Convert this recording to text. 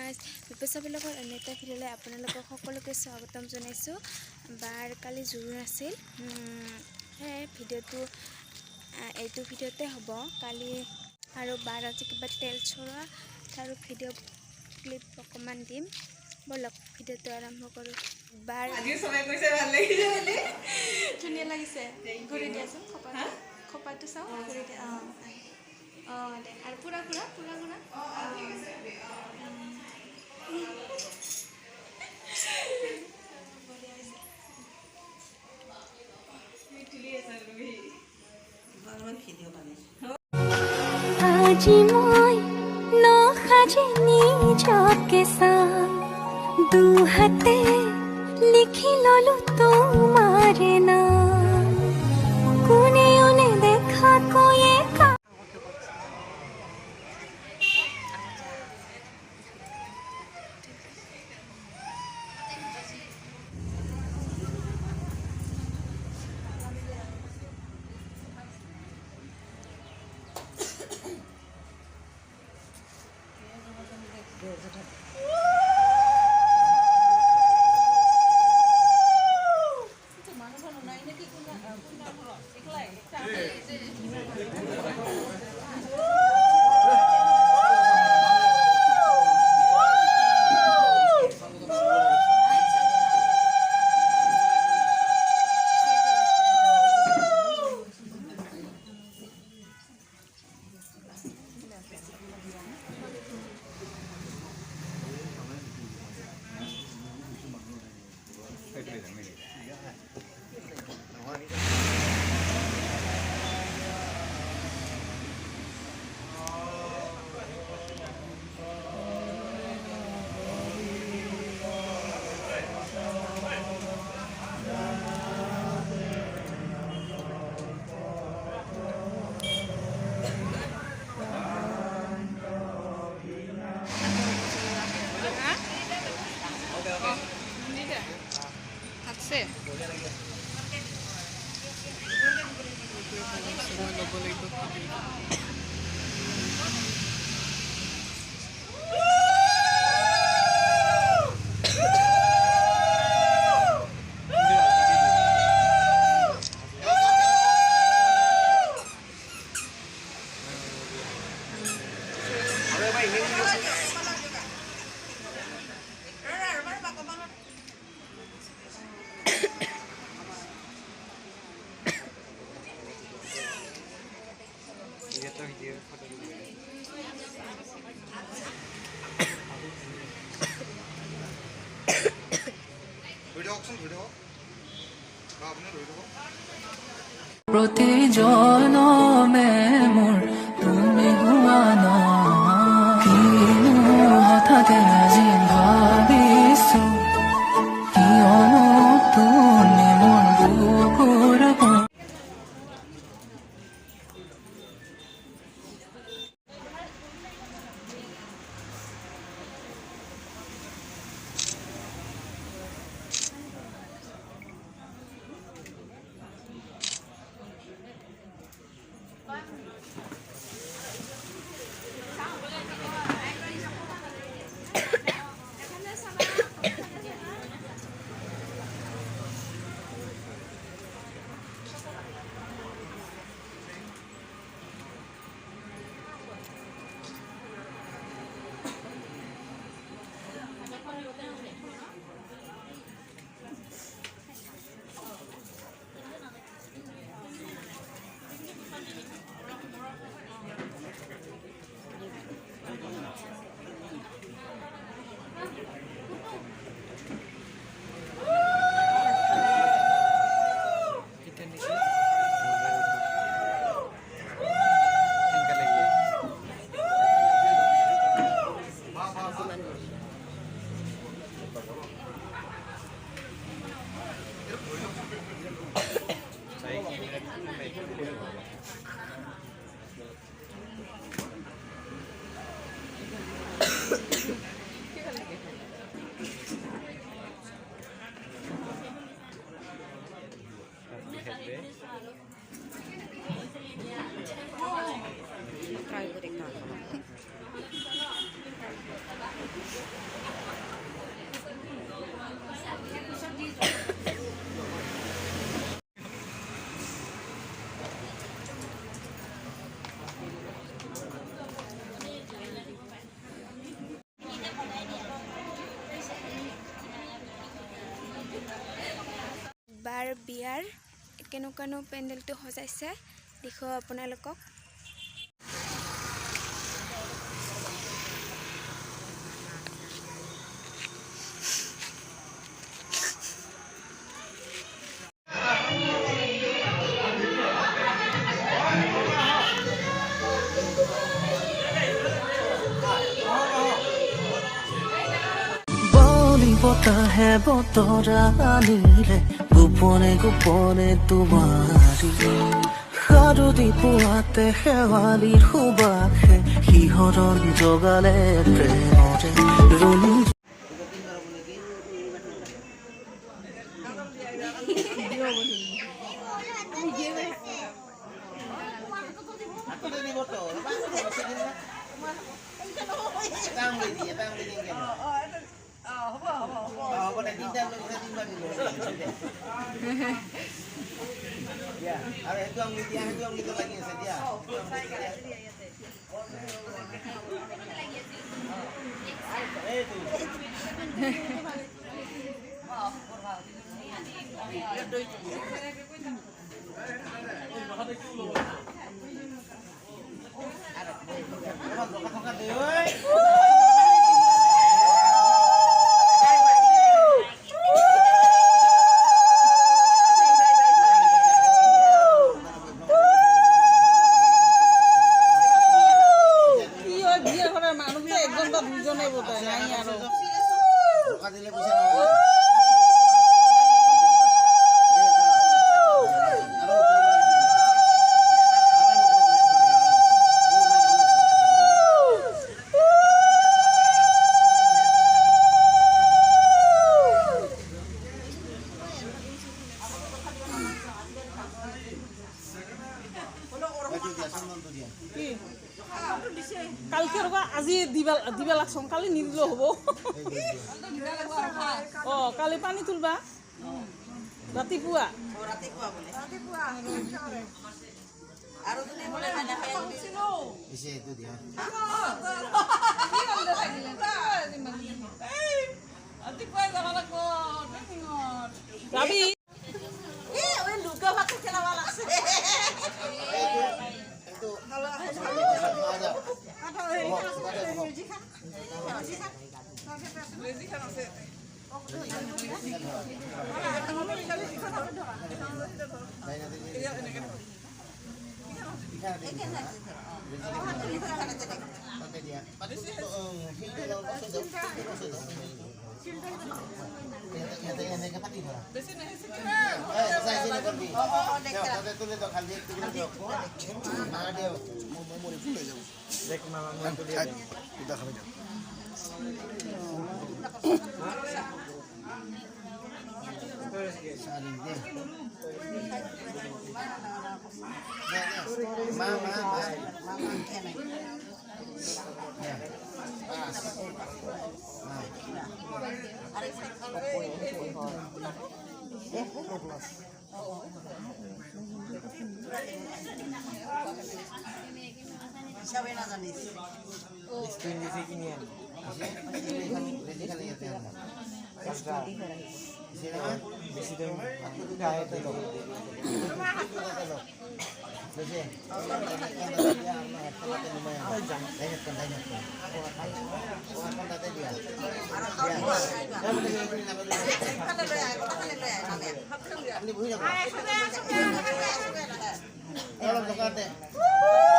Guys বিপচা ব্লগৰ অন্য এটা ভিডিঅ'লৈ আপোনালোকক সকলোকে স্বাগতম জনাইছোঁ। বাৰ কালি জোৰোণ আছিল, সেয়ে ভিডিঅ'টো এইটো ভিডিঅ'তে হ'ব। কালি আৰু বাৰ আজি কিবা তেল চৰোৱা আৰু ভিডিঅ' ক্লিপ অকণমান দিম। বলক ভিডিঅ'টো আৰম্ভ কৰোঁ। বাৰ আজি সবাই কৈছে ভাল লাগিছে বুলি। ধুনীয়া লাগিছে। ঘূৰি দিয়াচোন খপাটো চাওঁ, ঘূৰি দিয়া। অঁ দে আৰু পুৰা ঘূৰা ঠিক আছে দে। আজি মই নসাজে নিজকে চাই দুহাতে লিখি ললো তোমাৰে নাম কোনে ওনে দেখা কৈয়ে প্ৰতি জনমে মোৰ তুমি হোৱা না কিনো হঠাতে আজি ভাবিছো কিয়নো তুমি মোৰ বুকুৰ try ko rin বিয়াৰ কেনেকুৱানো পেণ্ডেলটো সজাইছে দেখুৱাও আপোনালোকক। বতাহে বতৰা আনিলে গোপনে গোপনে তোমাৰি সাৰুদি পুৱাতে শেৱালিৰ সুবাসে শিহৰণ জগালে প্ৰেমৰে ৰুণি কালকে আজি দিবা লাগছম কালি নিদিলেও হ'ব কালি পানী তুলবা ৰাতিপুৱা আপনি